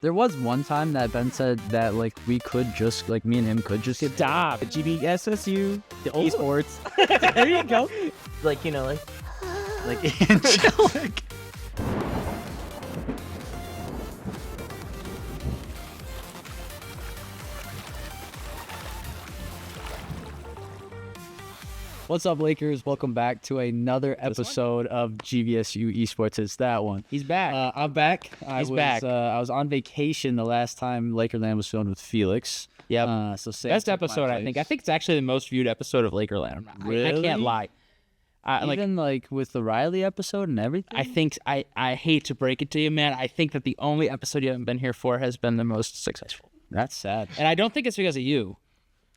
There was one time that Ben said that like we could just like me and him could just get Stop. GBSSU, the Esports. There you go. Like, you know, like angelic. What's up, Lakers? Welcome back to another episode of GVSU Esports. It's that one. He's back. I'm back. I was on vacation the last time Laker LAN was filmed with Felix. Yep. So best episode, I think. I think it's actually the most viewed episode of Laker LAN. I can't lie. Even like with the Riley episode and everything? I think, I hate to break it to you, man. I think that the only episode you haven't been here for has been the most successful. That's sad. And I don't think it's because of you.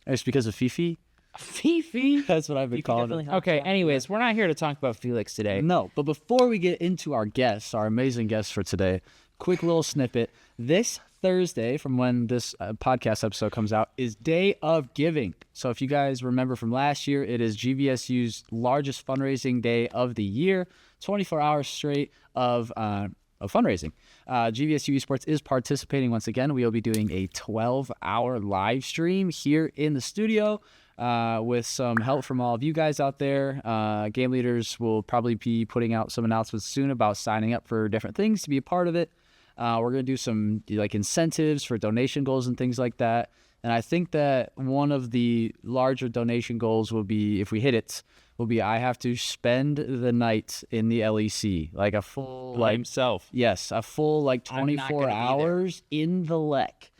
It's because of Fifi? Fifi? That's what I've been calling it. Okay, anyways, we're not here to talk about Felix today. No, but before we get into our guests, our amazing guests for today, quick little snippet. This Thursday, from when this podcast episode comes out, is Day of Giving. So if you guys remember from last year, it is GVSU's largest fundraising day of the year, 24 hours straight of fundraising. GVSU Esports is participating once again. We will be doing a 12-hour live stream here in the studio. With some help from all of you guys out there. Game leaders will probably be putting out some announcements soon about signing up for different things to be a part of it. We're going to do some like incentives for donation goals and things like that. And I think that one of the larger donation goals will be, if we hit it, will be I have to spend the night in the LEC. Like a full, Like himself. Yes, a full like 24 hours in the LEC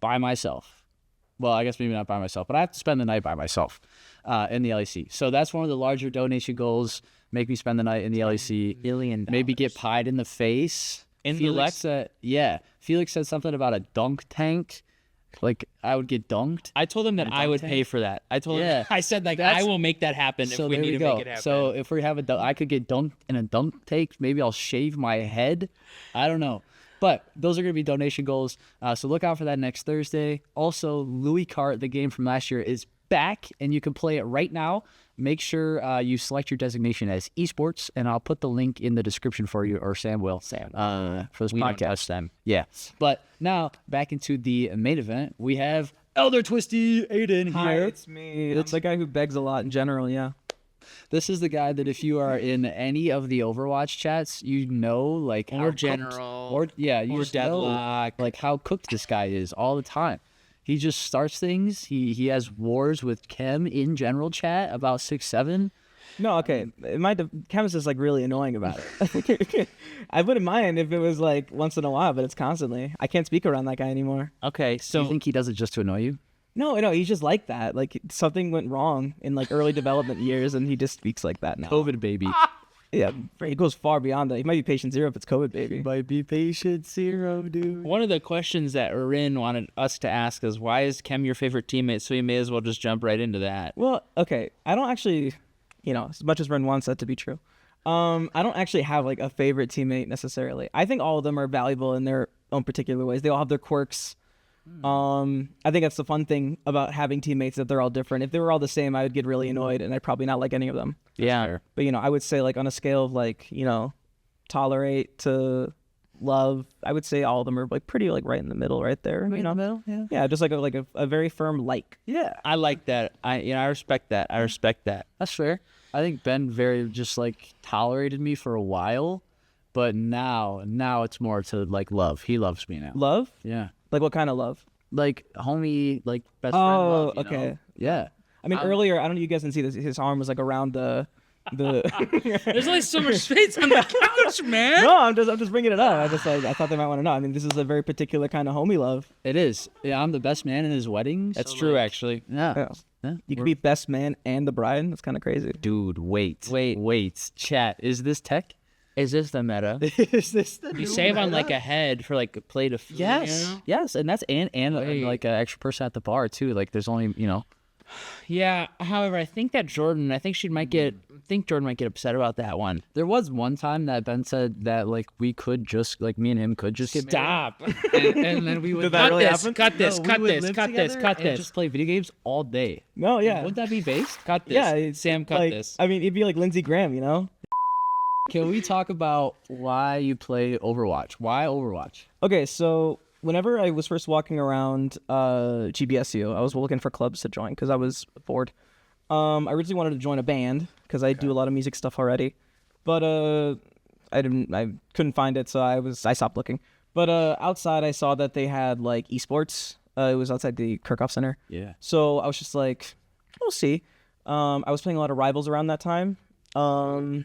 by myself. Well, I guess maybe not by myself, but I have to spend the night by myself in the LEC. So that's one of the larger donation goals. Make me spend the night in the LEC. $1 billion. Maybe get pied in the face. In Felix the said, Felix said something about a dunk tank. Like, I would get dunked. I told him that I would pay for that. I told him, I said, like, I will make that happen if we need to make it happen. So if we have I could get dunked in a dunk tank. Maybe I'll shave my head. I don't know. But those are going to be donation goals, so look out for that next Thursday. Also, Louis Kart, the game from last year, is back, and you can play it right now. Make sure you select your designation as Esports, and I'll put the link in the description for you, or Sam will, for this podcast. Don't touch them. Yeah. But now, back into the main event, we have ElderTwisty Adian here. Hi, it's me. It's the guy who begs a lot in general, yeah. This is the guy that if you are in any of the Overwatch chats, you know, like Or how general. cooked, you Or just know, deadlock. like how cooked this guy is all the time. He just starts things. He has wars with Chem in general chat about 6-7. No, okay. Chemist is like really annoying about it. I wouldn't mind if it was like once in a while, but it's constantly. I can't speak around that guy anymore. Okay, Do so you think he does it just to annoy you? No, he's just like that. Like something went wrong in like early development years, and he just speaks like that now. COVID baby. Yeah, he goes far beyond that. He might be patient zero if it's COVID, baby. Might be patient zero, dude. one of the questions that Rin wanted us to ask is, why is Kem your favorite teammate? So we may as well just jump right into that. Well, okay. I don't actually, as much as Ren wants that to be true, I don't actually have like a favorite teammate necessarily. I think all of them are valuable in their own particular ways. They all have their quirks. I think that's the fun thing about having teammates, that they're all different. If they were all the same, I would get really annoyed, and I'd probably not like any of them. Yeah. But I would say like on a scale of like tolerate to love, I would say all of them are like pretty like right in the middle, right there. Right in the middle, yeah. Yeah, just like a very firm like. Yeah, I like that. I respect that. I respect that. that's fair. I think Ben very just like tolerated me for a while, but now it's more to like love. He loves me now. Love? Yeah. Like what kind of love? Like homie, like best friend love, you okay. know? Yeah. I mean, earlier, I don't know if you guys can see this. His arm was like around the. There's only so much space on the couch, man. No, I'm just bringing it up. I thought they might want to know. I mean, this is a very particular kind of homie love. It is. Yeah, I'm the best man in his wedding. That's so, true, like, actually. Yeah. Yeah. You could be best man and the bride. That's kind of crazy. Dude, wait. Chat, is this tech? Is this the meta? Is this the You save on like a head for like a plate of food. Yes. Yes, and that's and like an extra person at the bar too. Like there's only, Yeah. However, I think Jordan might get upset about that one. There was one time that Ben said that like we could just like me and him could just get married. Stop. and then we would Did that really happen? Cut this. No, we Cut would this. live Cut this. together Cut and this. just play video games all day. No, yeah. Would that be based? Cut this. Yeah, Sam, cut like, this. I mean, it'd be like Lindsey Graham, Can we talk about why you play Overwatch? Why Overwatch? Okay, so whenever I was first walking around GBSU, I was looking for clubs to join because I was bored. I originally wanted to join a band because I do a lot of music stuff already, but I couldn't find it, so I stopped looking. But outside, I saw that they had like esports. It was outside the Kirchhoff Center. Yeah. So I was just like, we'll see. I was playing a lot of Rivals around that time. Not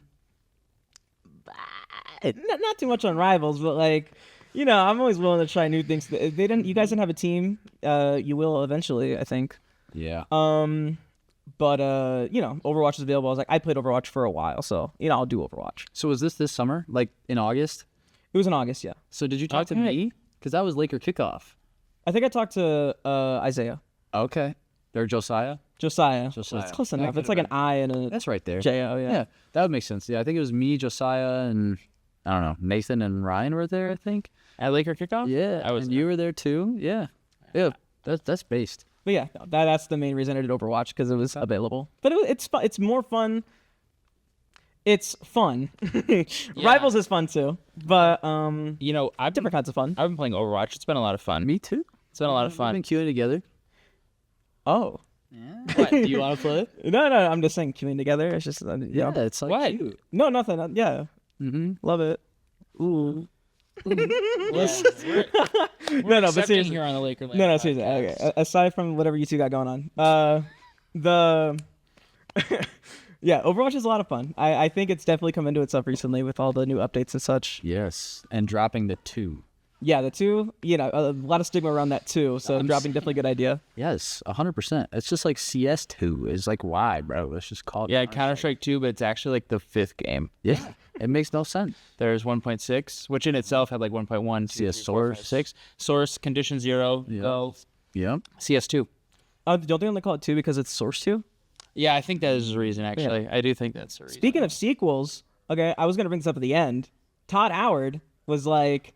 too much on Rivals, but like, you know, I'm always willing to try new things. You guys didn't have a team. You will eventually, I think. Yeah. But you know, Overwatch is available. I played Overwatch for a while, so you know, I'll do Overwatch. So was this summer, like in August? It was in August, yeah. So did you talk to me? Because that was Laker kickoff. I think I talked to Isaiah. Okay. They're Josiah. It's close enough. It's like an I and a That's right there. J-O, yeah. Yeah, that would make sense. Yeah, I think it was me, Josiah, and I don't know, Nathan and Ryan were there, I think. At Laker kickoff? Yeah, and you were there too. Yeah. Yeah, that's based. But yeah, that's the main reason I did Overwatch, because it was available. But it's fun. It's more fun. It's fun. Rivals is fun too, but you know, I've different kinds of fun. been playing Overwatch. It's been a lot of fun. Me too. It's been a lot of We've fun. been queuing together. Oh. What? Do you want to play? No, I'm just saying queuing together. It's just Yeah, it's like What? cute. No, nothing. Yeah, Mm-hmm. love it. Ooh. No, but Accepting seriously. here on the Laker LAN No, seriously. podcast. Okay. Aside from whatever you two got going on, the yeah, Overwatch is a lot of fun. I think it's definitely come into itself recently with all the new updates and such. Yes, and dropping the 2. Yeah, the 2, you know, a lot of stigma around that too. So dropping definitely a good idea. Yes, 100%. It's just like CS2 is like, why, bro? Let's just call it. Yeah, Counter-Strike 2, but it's actually like the 5th game. Yeah, it makes no sense. There's 1.6, which in itself had like 1.1, CS 2, 3, 4, 5, Source. 6. Source, Condition 0, Go, Yep. CS2. Don't they only call it 2 because it's Source 2? Yeah, I think that is the reason, actually. I do think that's the reason. Speaking of sequels, okay, I was going to bring this up at the end. Todd Howard was like,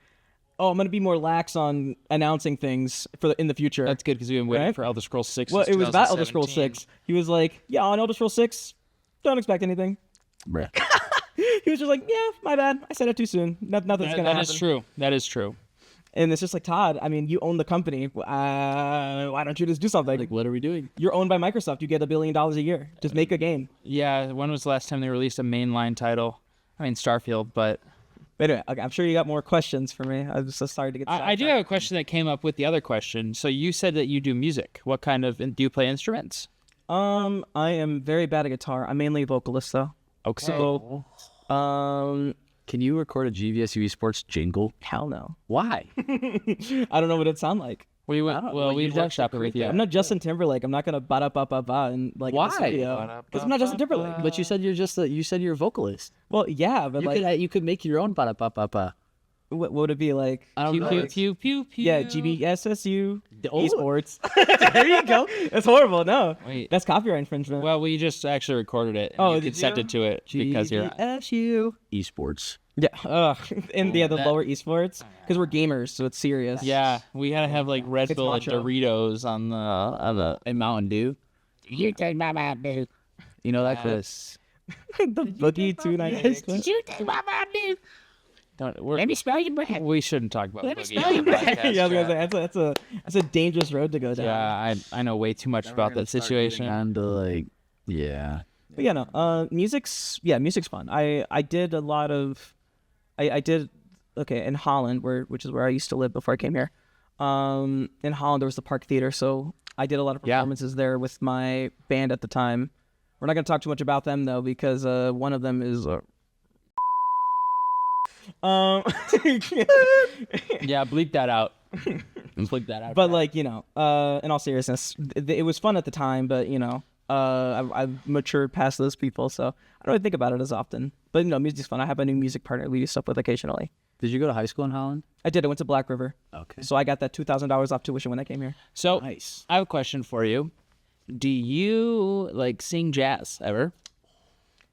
oh, I'm going to be more lax on announcing things in the future. That's good because we've been waiting Right? for Elder Scrolls 6 Well, since it was about Elder 2017. Scrolls 6. He was like, yeah, on Elder Scrolls 6, don't expect anything. Bruh. He was just like, yeah, my bad. I said it too soon. Nothing's going to happen. That is true. That is true. And it's just like, Todd, I mean, you own the company. Why don't you just do something? Like, what are we doing? You're owned by Microsoft. You get $1 billion a year. Just make a game. Yeah, when was the last time they released a mainline title? I mean, Starfield, but... But anyway, okay, I'm sure you got more questions for me. I'm so sorry to get I do have a question that came up with the other question. So you said that you do music. What kind of... Do you play instruments? I am very bad at guitar. I'm mainly a vocalist, though. Okay. So, Can you record a GVSU Esports jingle? hell no. Why? I don't know what it'd sound like. We went, well, we've done shop with you. I'm not Justin Timberlake. I'm not gonna ba-da-ba-ba-ba and like Why? in the studio. Because I'm not Justin Timberlake. But you said you're a vocalist. Well, yeah, but You could make your own ba-da-ba-ba-ba. what would it be like? I don't Pew, know. pew, pew, pew, pew. Yeah, GBSSU Oh. Esports. There you go. That's horrible. No, Wait. that's copyright infringement. Well, we just actually recorded it. And Oh, you did consented to it because you're... GVSU Esports. Yeah. And the lower esports because we're gamers, so it's serious. Yeah, we gotta have like Red It's Bull and macho. Doritos on the And Mountain Dew. You take my Mountain Dew. You know that, Chris? The Boogie 298. You take my Mountain Dew. Don't. Let me smell your breath. We shouldn't talk about Let me Boogie smell on your the breath. podcast, Yeah, I was gonna Jack. say that's a dangerous road to go down. Yeah, I know way too much about that situation. And like, yeah. But yeah, no. Music's fun. I did a lot of, I did in Holland, which is where I used to live before I came here. In Holland there was the Park Theater, so I did a lot of performances there with my band at the time. We're not gonna talk too much about them though because one of them is Yeah, bleep that out. Bleep that out. But like, you know, in all seriousness, it was fun at the time, but you know, I've matured past those people, so I don't really think about it as often. But you know, music's fun. I have a new music partner we do stuff with occasionally. Did you go to high school in Holland? I did. I went to Black River, Okay. so I got that $2,000 off tuition when I came here. So Nice. I have a question for you. Do you like sing jazz ever?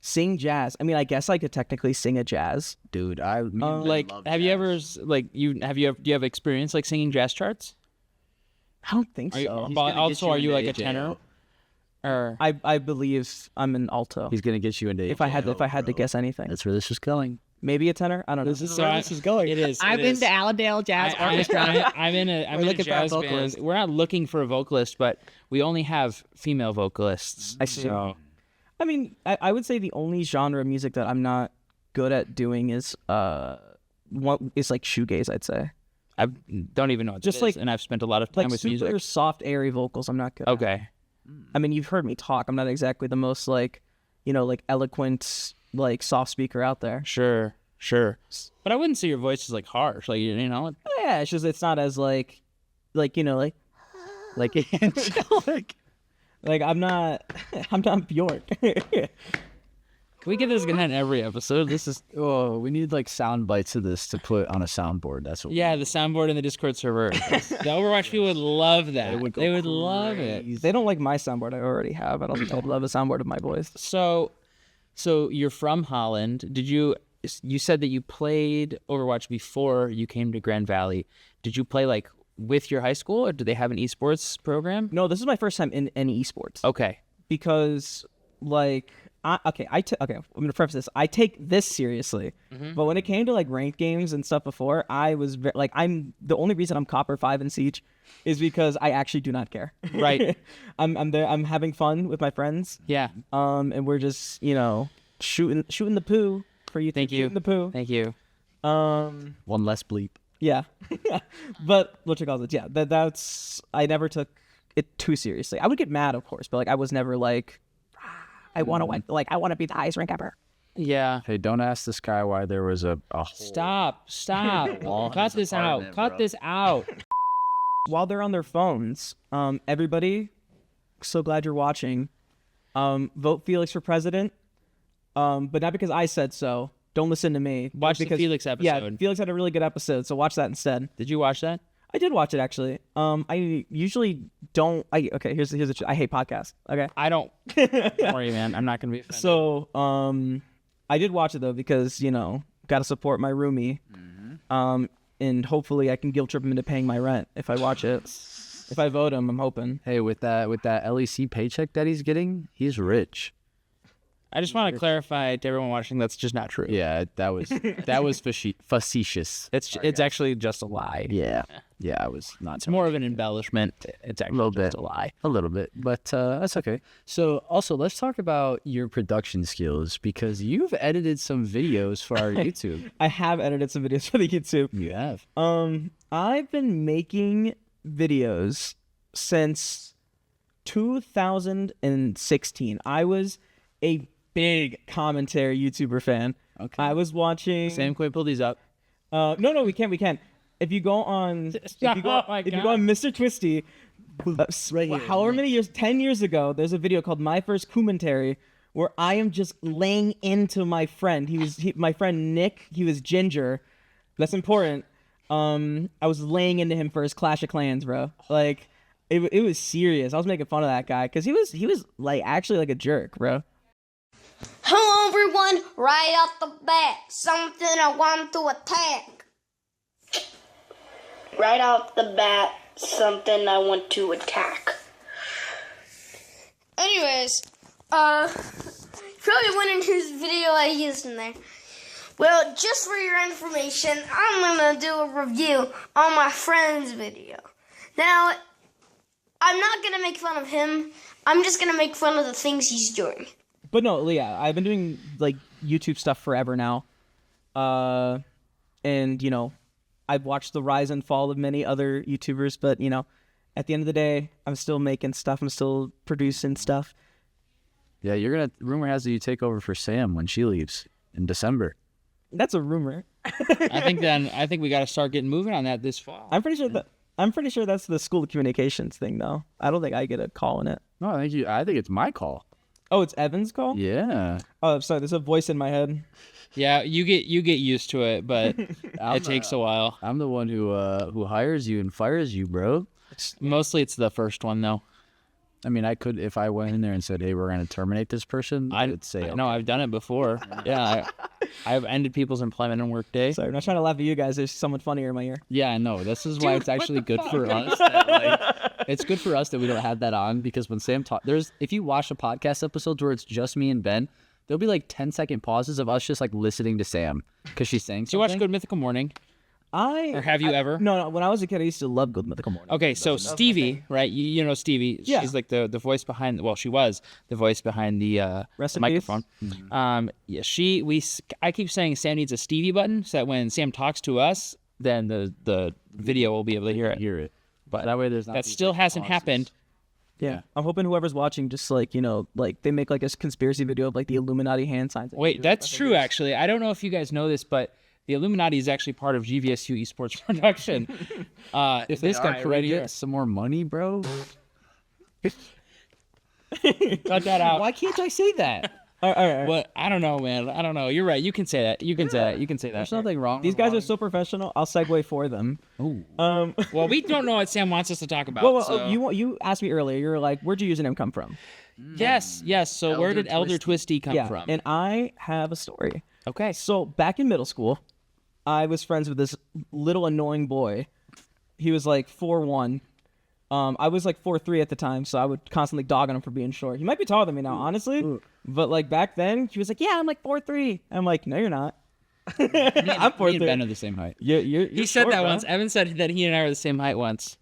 Sing jazz. I mean, I guess I could technically sing a jazz. Dude, Like, have you ever do you have experience like singing jazz charts? I don't think Are you, so. but gonna also, get you are you into like a tenor? AJO. Or I believe I'm an alto. He's gonna get you into. If I had to guess anything. That's where this is going. maybe a tenor. I don't know. This is where this is going. It is. I'm it in is. the Allendale Jazz I'm Orchestra. in a looking for a jazz band. vocalist. We're not looking for a vocalist, but we only have female vocalists. I see. So I mean, I would say the only genre of music that I'm not good at doing is what is like shoegaze. I'd say I don't even know what Just it is, like- and I've spent a lot of time like with super music. soft, airy vocals. I'm not good. at. Okay. I mean, you've heard me talk. I'm not exactly the most like, like eloquent, like soft speaker out there. Sure. But I wouldn't say your voice is like harsh. Like Yeah, it's just it's not as like like like I'm not Bjork. Can we get this again in every episode? This is Oh, we need like sound bites of this to put on a soundboard. That's what. the soundboard in the Discord server. The Overwatch people would love that. They would love it. They don't like my soundboard. I already have. I don't think they'd love a soundboard of my voice. So you're from Holland. You said that you played Overwatch before you came to Grand Valley. Did you play like with your high school, or do they have an esports program? No, this is my first time in any esports. Okay. Because like okay, I'm gonna preface this. I take this seriously, but when it came to like ranked games and stuff before, I was I'm the only reason I'm Copper 5 in Siege is because I actually do not care. Right. I'm there. I'm having fun with my friends. Yeah. And we're just shooting the poo for you. Thank you. Shooting the poo. Thank you. One less bleep. Yeah. But what you call it? Yeah. That's I never took it too seriously. I would get mad, of course, but like I was never like. I want to win. Like I want to be the highest rank ever. Yeah. Hey, don't ask this guy why there was a hole. Stop. Wall in Cut his this out. apartment, Cut bro. this out. While they're on their phones, everybody, so glad you're watching. Vote Felix for president. But not because I said so. Don't listen to me. Watch the because, Felix Yeah, episode. Felix had a really good episode, so watch that instead. Did you watch that? I did watch it actually. I usually don't. Okay, here's the truth. I hate podcasts. Okay. I don't. Don't worry, man. I'm not gonna be offended. So, I did watch it though because got to support my roomie. And hopefully I can guilt trip him into paying my rent if I watch it. If I vote him, I'm hoping. Hey, with that LEC paycheck that he's getting, he's rich. I just want to clarify to everyone watching that's just not true. Yeah, that was facetious. It's actually just a lie. Yeah, I was not. It's more of an embellishment. It's actually little just bit. a lie. A little bit, but that's okay. So also, let's talk about your production skills because you've edited some videos for our YouTube. I have edited some videos for the YouTube. You have. I've been making videos since 2016. I was a big commentary YouTuber fan. Okay. I was watching. Sam, can we pull these up? No, we can't. If you go on, if you go on Mr. Twisty, Right here. however many years, 10 years ago, there's a video called My First Commentary where I am just laying into my friend. My friend Nick. He was ginger. That's important. I was laying into him for his Clash of Clans, bro. Like, it was serious. I was making fun of that guy because he was like actually like a jerk, bro. Hello everyone, right off the bat, something I want to attack. Right off the bat, something I want to attack. Anyways, probably went into his video I used in there. Well, just for your information, I'm gonna do a review on my friend's video. Now, I'm not gonna make fun of him, I'm just gonna make fun of the things he's doing. But no, yeah, I've been doing like YouTube stuff forever now. And I've watched the rise and fall of many other YouTubers, but at the end of the day, I'm still making stuff. I'm still producing stuff. Yeah, rumor has it you take over for Sam when she leaves in December. That's a rumor. I think we got to start getting moving on that this fall. I'm pretty sure that's the School of Communications thing, though. I don't think I get a call in it. No, I think it's my call. Oh, it's Evan's call? Yeah. Oh, sorry. There's a voice in my head. Yeah, you get used to it, but it takes a while. I'm the one who hires you and fires you, bro. Mostly it's the first one though. I mean, I could if I went in there and said, "Hey, we're going to terminate this person." I'd say, I know I've done it before. Yeah, I've ended people's employment and workday. Sorry, I'm not trying to laugh at you guys. There's someone funnier in my ear. Yeah, I know. This is why it's actually good for us. It's good for us that we don't have that on because when Sam talks, if you watch the podcast episodes where it's just me and Ben, there'll be like 10-second pauses of us just like listening to Sam because she's saying Do you watch something. Good Mythical Morning? Or have you ever? No. When I was a kid, I used to love Good Mythical Morning. Okay, so Stevie, right? You know Stevie. Yeah. She's like the voice behind. Well, she was the voice behind the Rest the in peace. microphone. Yeah, I keep saying Sam needs a Stevie button so that when Sam talks to us, then the video will be able to hear it. But that way, there's not That these, still like, hasn't pauses. happened. Yeah. I'm hoping whoever's watching just like, like they make like a conspiracy video of like the Illuminati hand signs. Wait, that's true actually. I don't know if you guys know this, but the Illuminati is actually part of GVSU Esports production. If this guy right here, Get some more money, bro. cut that out. Why can't I say that? All right. What? I don't know, man. I don't know. You're right. You can say that. You can say that. You can say that. There's nothing wrong. These with guys are lying. so professional. I'll segue for them. Well, we don't know what Sam wants us to talk about. Well, so. you asked me earlier. You're like, where'd your username come from? Yes. So where did ElderTwisty come from? And I have a story. Okay. So back in middle school, I was friends with this little annoying boy. He was like 4'1". I was like 4'3" at the time, so I would constantly dog on him for being short. He might be taller than me now, honestly. But like back then, he was like, "Yeah, I'm like 4'3". I'm like, "No, you're not." I'm Me and 4'3". Ben are the same height. You're He said short, that bro. once. Evan said that he and I are the same height once.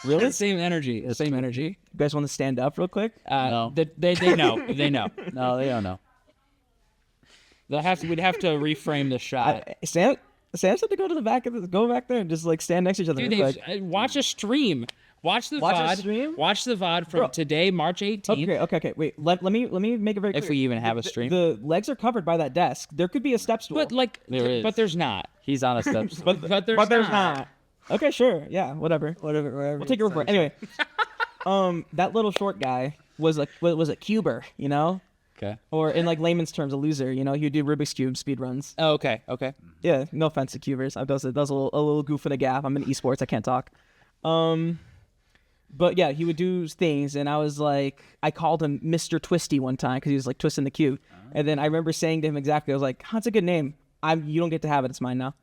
Really? The same energy. The same energy. You guys want to stand up real quick? No. They know. They know. No, they don't know. We'd have to reframe the shot. Sam said to go to the back of the go back there and just like stand next to each other. Dude, It's like, watch a stream. Watch the Watch a VOD. stream? Watch the VOD from Bro. today, March 18th. okay. Wait, let me make it very clear. If we even have a stream. The legs are covered by that desk. There could be a step stool. But like, There is. but there's not. He's on a steps. But there's not. Okay, sure. Yeah, whatever. We'll take your word for it. Anyway, that little short guy was a cuber, you know, Okay. or in like layman's terms, a loser. You know, he would do Rubik's cube speed runs. Oh, okay. Yeah, no offense to cubers. I does a little goof in the gaff. I'm in esports. I can't talk. But yeah, he would do things, and I was like, I called him Mr. Twisty one time because he was like twisting the cube, and then I remember saying to him exactly, I was like, "That's a good name. You don't get to have it. It's mine now."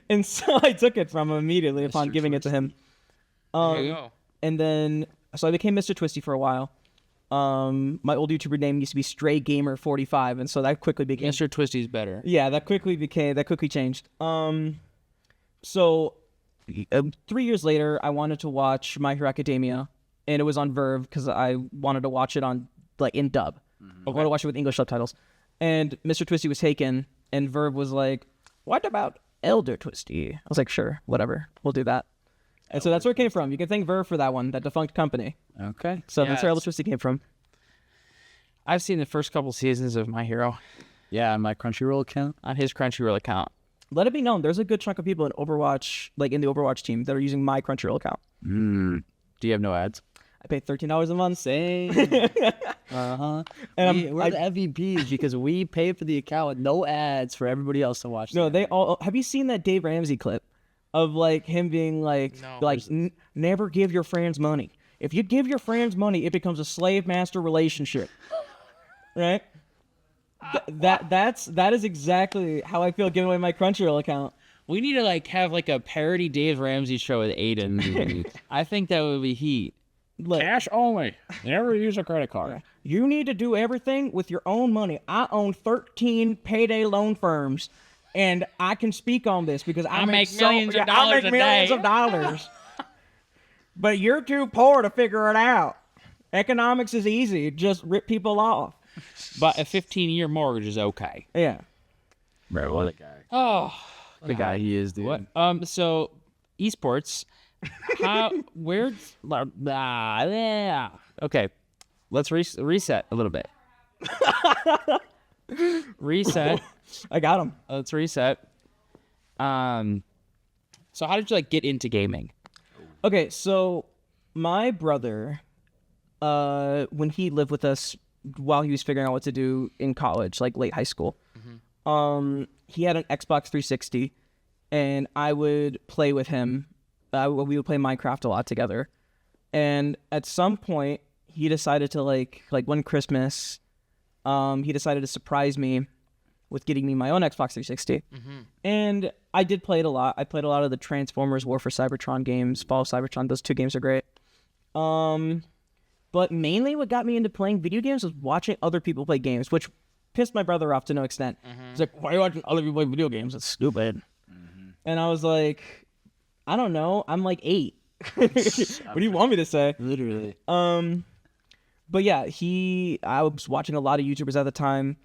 And so I took it from him immediately upon giving it to him. There you go. And then, so I became Mr. Twisty for a while. My old YouTuber name used to be Stray Gamer 45, and so that quickly became Mr. Twisty's better. yeah, that quickly changed. So 3 years later, I wanted to watch My Hero Academia, and it was on Verve because I wanted to watch it on like in dub. I wanted to watch it with English subtitles. And Mr. Twisty was taken, and Verve was like, "What about ElderTwisty?" I was like, "Sure, whatever, we'll do that." And so that's where it came from. You can thank Verve for that one, that defunct company. Okay. So that's where Yes. ElderTwisty came from. I've seen the first couple seasons of My Hero Yeah, on my Crunchyroll account. on his Crunchyroll account. Let it be known, there's a good chunk of people in Overwatch, like in the Overwatch team, that are using my Crunchyroll account. Do you have no ads? I pay $13 a month. Same. Uh-huh. And We're the MVPs because we pay for the account with no ads for everybody else to watch. No, they all. Have you seen that Dave Ramsey clip of like him being like, never give your friends money. If you give your friends money, it becomes a slave master relationship, right? That is exactly how I feel giving away my Crunchyroll account. We need to like have like a parody Dave Ramsey show with Aiden. I think that would be heat. Look, Cash only. Never use a credit card. you need to do everything with your own money. I own 13 payday loan firms, and I can speak on this because I make millions of dollars a millions day. of dollars. But you're too poor to figure it out. Economics is easy. Just rip people off. But a 15-year mortgage is okay. Yeah. Bro, what a guy. Oh, The guy he is, dude. what? So esports. Where? Yeah. Okay, let's reset a little bit. Reset. I got him. Let's reset. So how did you like get into gaming? Okay, so my brother, when he lived with us while he was figuring out what to do in college, like late high school, he had an Xbox 360, and I would play with him. We would play Minecraft a lot together, and at some point, he decided to like one Christmas, he decided to surprise me with getting me my own Xbox 360. And I did play it a lot. I played a lot of the Transformers War for Cybertron games, Fall of Cybertron. Those two games are great. But mainly what got me into playing video games was watching other people play games, which pissed my brother off to no extent. He's like, "Why are you watching other people play video games? It's stupid." And I was like, "I don't know. I'm like 8. What do you want me to say?" Literally. But yeah, I was watching a lot of YouTubers at the time.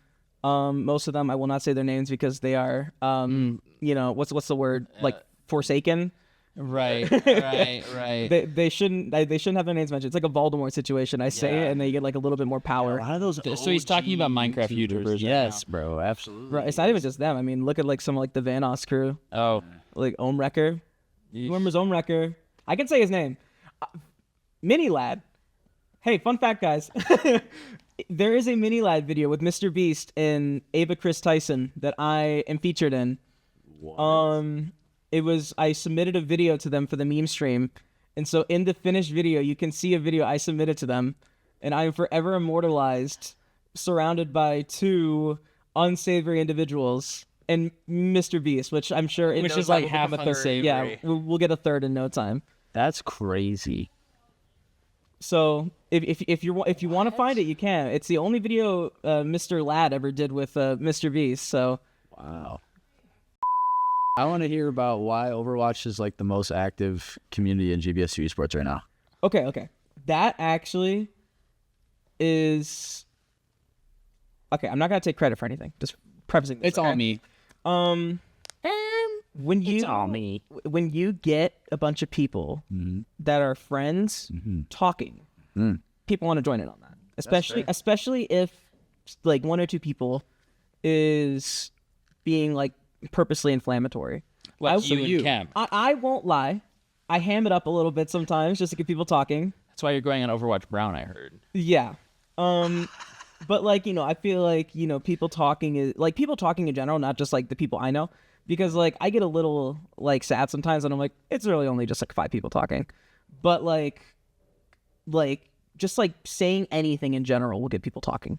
Most of them, I will not say their names because they are, you know, what's the word? Like forsaken. Right. They shouldn't have their names mentioned. It's like a Voldemort situation. I say it and they get like a little bit more power. A lot of those. So he's talking about Minecraft YouTubers. Yes, bro. Absolutely. Right. It's not even just them. I mean, look at like some of like the Vanoss crew, Oh. like Omewrecker. Who remembers Omewrecker? I can say his name. Mini Lad. Hey, fun fact, guys. There is a Mini Lad video with Mr. Beast and Ava Chris Tyson that I am featured in. I submitted a video to them for the meme stream, and so in the finished video, you can see a video I submitted to them, and I am forever immortalized, surrounded by 2 unsavory individuals and Mr. Beast, which I'm sure Which is like half a third. unsavory. Yeah, we'll get a third in no time. That's crazy. So if you want to find it, you can. It's the only video Mr. Ladd ever did with Mr. Beast. So Wow. I want to hear about why Overwatch is like the most active community in GBSU esports right now. okay, that actually is okay. I'm not gonna take credit for anything. Just prefacing this. It's all me. When you all me. when you get a bunch of people that are friends talking, people want to join in on that. Especially if like 1 or 2 people is being like purposely inflammatory. Like you and Cam. I won't lie. I ham it up a little bit sometimes just to get people talking. That's why you're going on Overwatch Brown, I heard. Yeah. But like, you know, I feel like, you know, people talking in general, not just like the people I know, because like I get a little like sad sometimes and I'm like, it's really only just like 5 people talking. But like just like saying anything in general will get people talking.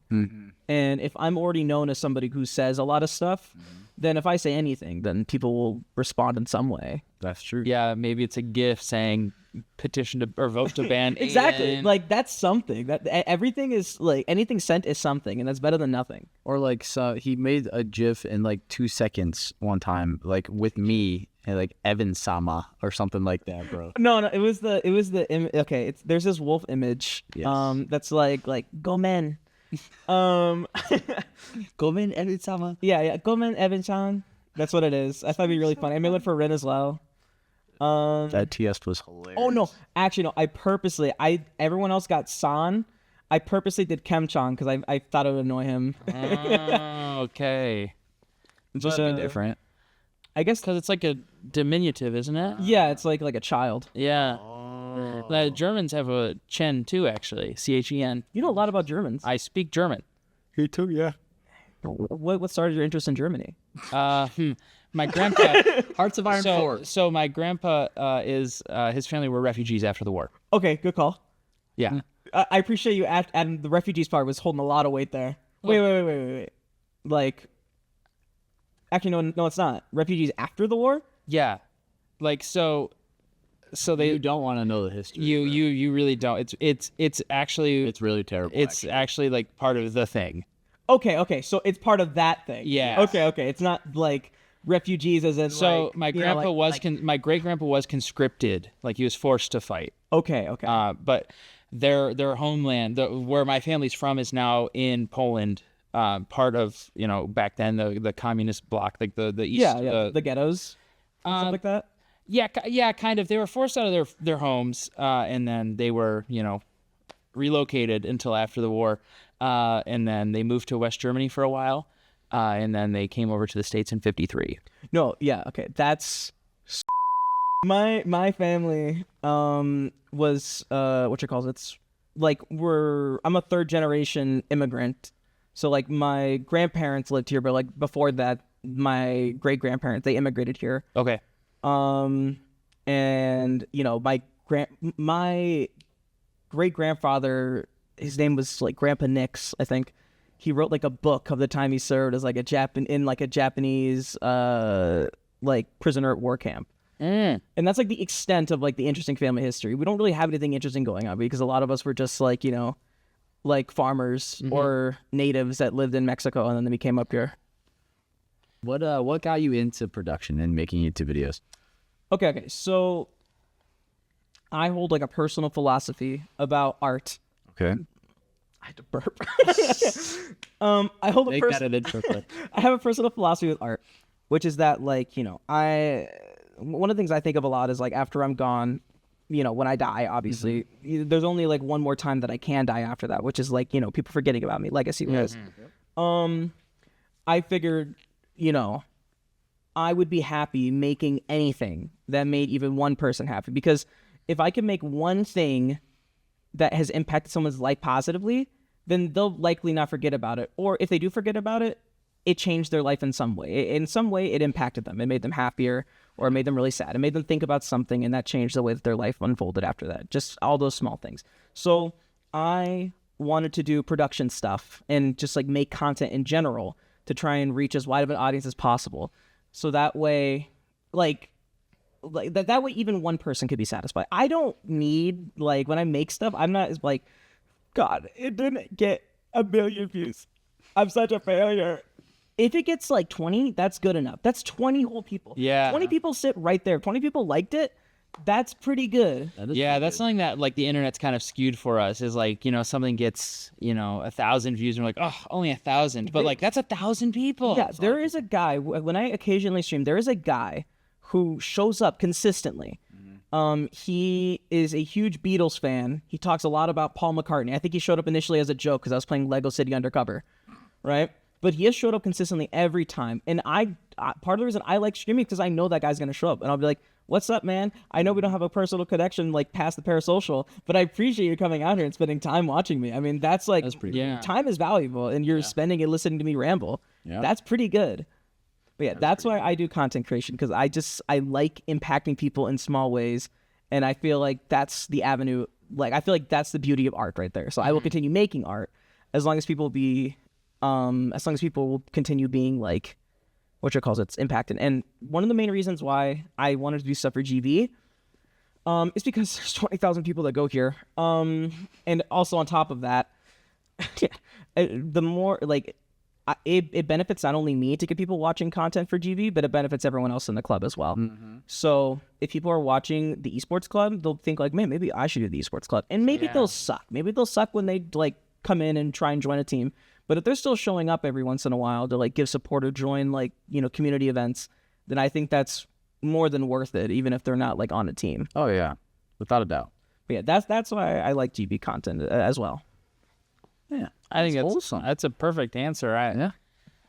And if I'm already known as somebody who says a lot of stuff, then if I say anything, then people will respond in some way. That's true. Yeah, maybe it's a GIF saying petition to or vote to ban. Exactly. Adian. Like that's something. That everything is like anything sent is something, and that's better than nothing. Or like, so he made a GIF in like 2 seconds one time, like with me and like Evan Sama or something like that, bro. No, it was the okay. There's this wolf image. Yes. That's like go men. Guzman, Evan Sama. Yeah, go men Evan Chan. That's what it is. I thought it'd be really funny. I made it for Rin as well. That TS was hilarious. Oh no, actually no. Everyone else got San. I purposely did Kemchan because I thought it would annoy him. Oh, okay. Just But, different. I guess Because it's like a diminutive, isn't it? yeah, it's like a child. Yeah. The Germans have a Chen too, actually. CHEN. You know a lot about Germans. I speak German. He too, yeah. What started your interest in Germany? My grandpa. Hearts of Iron 4. So my grandpa his family were refugees after the war. Okay, good call. Yeah. I appreciate you adding the refugees part was holding a lot of weight there. Wait. Like, actually, no, it's not. Refugees after the war? Yeah. Like so they You don't want to know the history. you really don't. It's actually It's really terrible. it's actually like part of the thing. Okay. So it's part of that thing. Yeah. Okay. It's not like refugees as in So like, my you know, grandpa like- my great grandpa was conscripted, like he was forced to fight. Okay. But their homeland, where my family's from, is now in Poland. Part of back then the communist bloc, like the east. Yeah. The ghettos. Stuff like that. Yeah, kind of. They were forced out of their homes, and then they were relocated until after the war, and then they moved to West Germany for a while, and then they came over to the States in '53. No, yeah, okay. That's my family was what you call it? It's like I'm a 3rd generation immigrant. So like my grandparents lived here, but like before that my great grandparents they immigrated here. Okay. And my great grandfather, his name was like Grandpa Nix, I think. He wrote like a book of the time he served as like a Japanese like prisoner at war camp. And that's like the extent of like the interesting family history. We don't really have anything interesting going on because a lot of us were just like, like farmers or natives that lived in Mexico and then they came up here. What got you into production and making YouTube videos? Okay. So I hold like a personal philosophy about art. Okay. I had to burp. I hold a Make that an intro clip. I have a personal philosophy with art, which is that like, you know, one of the things I think of a lot is like after I'm gone, you know, when I die, obviously, there's only like one more time that I can die after that, which is like, you know, people forgetting about me, legacy wise. I figured, you know, I would be happy making anything that made even one person happy, because if I can make one thing that has impacted someone's life positively, then they'll likely not forget about it. Or if they do forget about it, it changed their life in some way. In some way, it impacted them. It made them happier, or it made them really sad. It made them think about something, and that changed the way that their life unfolded after that. Just all those small things. So I wanted to do production stuff and just like make content in general to try and reach as wide of an audience as possible. So that way, like that way even one person could be satisfied. I don't need, like, when I make stuff, I'm not like, God, it didn't get 1 million views. I'm such a failure. If it gets like 20, that's good enough. That's 20 whole people. Yeah. 20 people sit right there. 20 people liked it. That's pretty good. Yeah, that's something that like the internet's kind of skewed for us, is like, you know, something gets, you know, 1,000 views and we're like, oh, only 1,000. But like, that's 1,000 people. Yeah, there is a guy, when I occasionally stream, there is a guy who shows up consistently. He is a huge Beatles fan. He talks a lot about Paul McCartney. I think he showed up initially as a joke because I was playing Lego City Undercover, right? But he has showed up consistently every time. And I part of the reason I like streaming because I know that guy's going to show up. And I'll be like, what's up, man? I know we don't have a personal connection like past the parasocial, but I appreciate you coming out here and spending time watching me. I mean, that's like, time is valuable, and you're spending it listening to me ramble. Yeah. That's pretty good. But yeah, that's why I do content creation, because I like impacting people in small ways, and I feel like that's the avenue. Like, I feel like that's the beauty of art right there. So I will continue making art as long as people will continue being like, it's impacted. And one of the main reasons why I wanted to do stuff for GB is because there's 20,000 people that go here. And also on top of that, the more like, it benefits not only me to get people watching content for GV, but it benefits everyone else in the club as well. So if people are watching the Esports club, they'll think like, man, maybe I should do the Esports club. And maybe they'll suck. Maybe they'll suck when they like come in and try and join a team. But if they're still showing up every once in a while to like give support or join like, you know, community events, then I think that's more than worth it, even if they're not like on a team. Oh yeah, without a doubt. But yeah, that's why I like GB content as well. Yeah, I think wholesome. That's a perfect answer.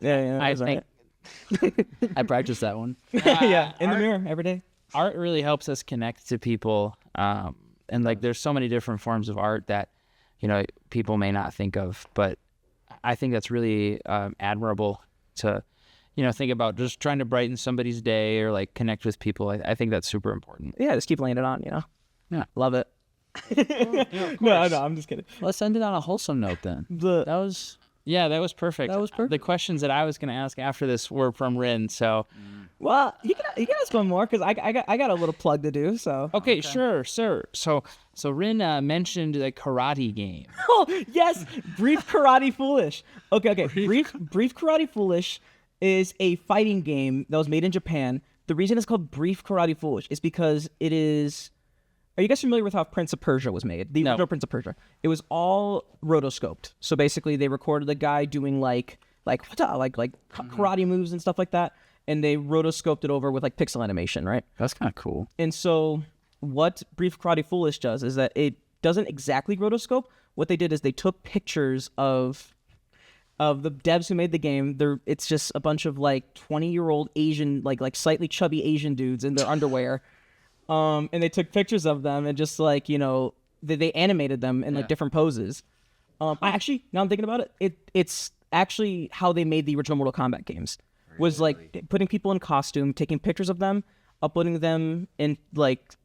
Yeah. I think I practiced that one. Yeah, in the mirror every day. Art really helps us connect to people, and like there's so many different forms of art that, you know, people may not think of, but I think that's really admirable to, you know, think about just trying to brighten somebody's day or like connect with people. I think that's super important. Yeah, just keep laying it on, you know. Yeah, love it. No, I'm just kidding. Let's end it on a wholesome note then. That was perfect. That was perfect. The questions that I was going to ask after this were from Rin, so. Well, you can ask one more, because I got a little plug to do. So okay. Sure. So Rin mentioned the karate game. Oh yes, Brief Karate Foolish. Okay. Brief Karate Foolish is a fighting game that was made in Japan. The reason it's called Brief Karate Foolish is because it is. Are you guys familiar with how Prince of Persia was made? The original Prince of Persia. It was all rotoscoped. So basically, they recorded a guy doing like karate moves and stuff like that, and they rotoscoped it over with like pixel animation, right? That's kind of cool. And so what Brief Karate Foolish does is that it doesn't exactly rotoscope. What they did is they took pictures of the devs who made the game. It's just a bunch of like 20-year-old Asian, like slightly chubby Asian dudes in their underwear. And they took pictures of them and just like, you know, they animated them in like different poses. Now I'm thinking about it, it's actually how they made the original Mortal Kombat games. Was like putting people in costume, taking pictures of them, uploading them in like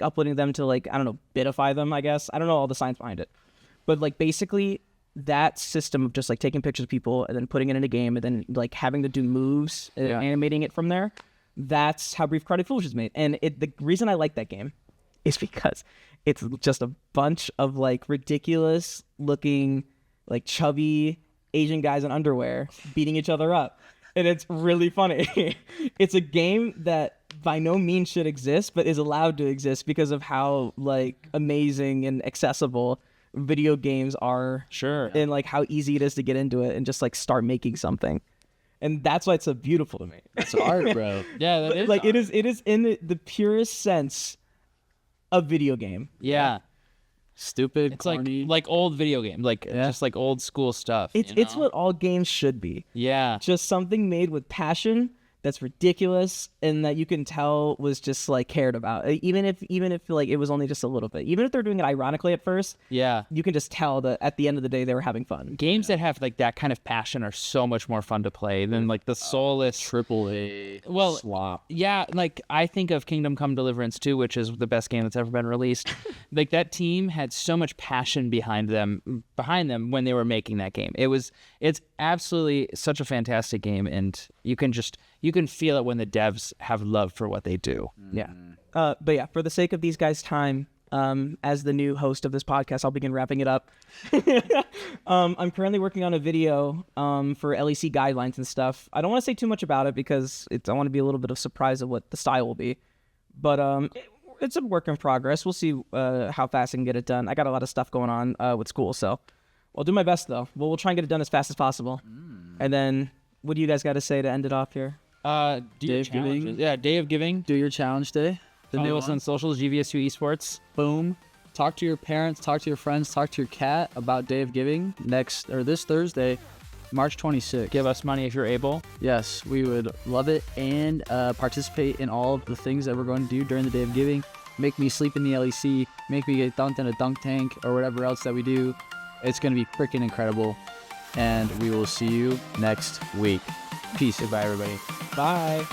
uploading them to like, I don't know, bitify them, I guess. I don't know all the science behind it. But like basically that system of just like taking pictures of people and then putting it in a game and then like having to do moves and animating it from there. That's how Brief Karate Foolish is made. And the reason I like that game is because it's just a bunch of like ridiculous looking, like chubby Asian guys in underwear beating each other up. And it's really funny. It's a game that by no means should exist, but is allowed to exist because of how like amazing and accessible video games are. Sure. And like how easy it is to get into it and just like start making something. And that's why it's so beautiful to me. It's art, bro. Yeah, that is Like art. it is in the purest sense a video game. Yeah. Stupid, It's corny. like old video game, like just like old school stuff. It's what all games should be. Yeah. Just something made with passion that's ridiculous and that you can tell was just like cared about. Even if like it was only just a little bit. Even if they're doing it ironically at first, Yeah. you can just tell that at the end of the day they were having fun. Games that have like that kind of passion are so much more fun to play than like the soulless Triple A Well, slop. Yeah, like I think of Kingdom Come Deliverance 2, which is the best game that's ever been released. Like that team had so much passion behind them when they were making that game. It's absolutely such a fantastic game, and you can feel it when the devs have love for what they do. Yeah. But yeah, for the sake of these guys' time, as the new host of this podcast, I'll begin wrapping it up. I'm currently working on a video for LEC guidelines and stuff. I don't want to say too much about it because I want to be a little bit of surprise of what the style will be. But it's a work in progress. We'll see how fast I can get it done. I got a lot of stuff going on with school, so I'll do my best though. We'll try and get it done as fast as possible. And then, what do you guys got to say to end it off here? Do your Day of Giving. challenges. Yeah, Day of Giving. Do your challenge day. The Follow new us one. on socials, GVSU Esports. Boom. Talk to your parents, talk to your friends, talk to your cat about Day of Giving this Thursday, March 26th. Give us money if you're able. Yes, we would love it, and participate in all of the things that we're going to do during the Day of Giving. Make me sleep in the LEC, make me get dunked in a dunk tank, or whatever else that we do. It's going to be freaking incredible, and we will see you next week. Peace. Goodbye, everybody. Bye.